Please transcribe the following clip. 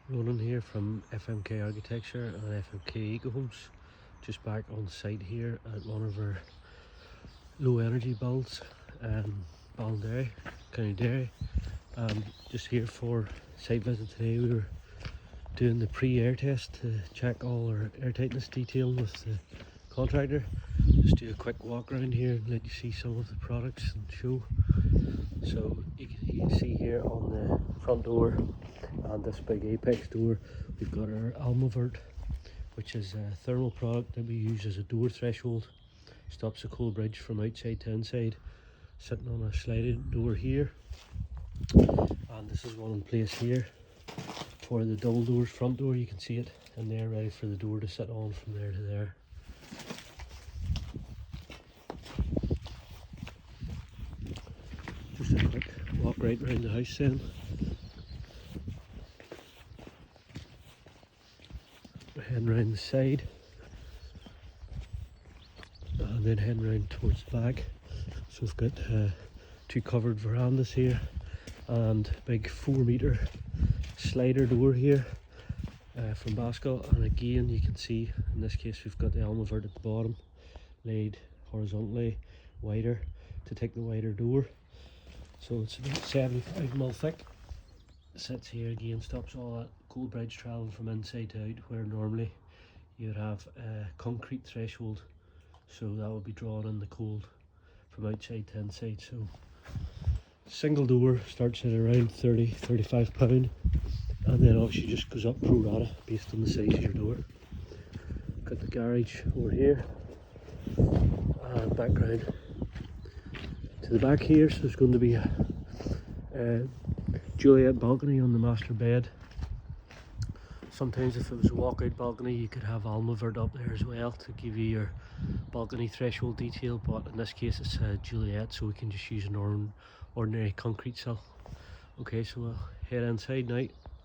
Ronan here from FMK Architecture and FMK Eco Homes. Just back on site here at one of our low energy builds, Ballinderry, County Derry. Just here for site visit today. We were doing the pre-air test to check all our airtightness detailing with the contractor. Just do a quick walk around here and let you see some of the products and show. So you can see here on the front door and this big apex door, we've got our Almavert, which is a thermal product that we use as a door threshold. Stops the cold bridge from outside to inside, sitting on a sliding door here. And this is one in place here for the double doors front door. You can see it in there, ready for the door to sit on from there to there. Just a quick walk right around the house then. We're heading around the side and then heading around towards the back. So we've got two covered verandas here and a big 4-metre slider door here from Bascal. And again, you can see in this case we've got the Almavert at the bottom, laid horizontally wider to take the wider door. So it's about 75mm thick. Sits here again, stops all that cold bridge travelling from inside to out, where normally you would have a concrete threshold, so that would be drawing in the cold from outside to inside. So single door starts at around £30–35, and then obviously just goes up pro rata based on the size of your door. Got the garage over here and background to the back here. So there's going to be a Juliet balcony on the master bed. Sometimes if it was a walkout balcony you could have Almavert up there as well to give you your balcony threshold detail, but in this case it's a Juliet, so we can just use an ordinary concrete sill. Okay, so we'll head inside now.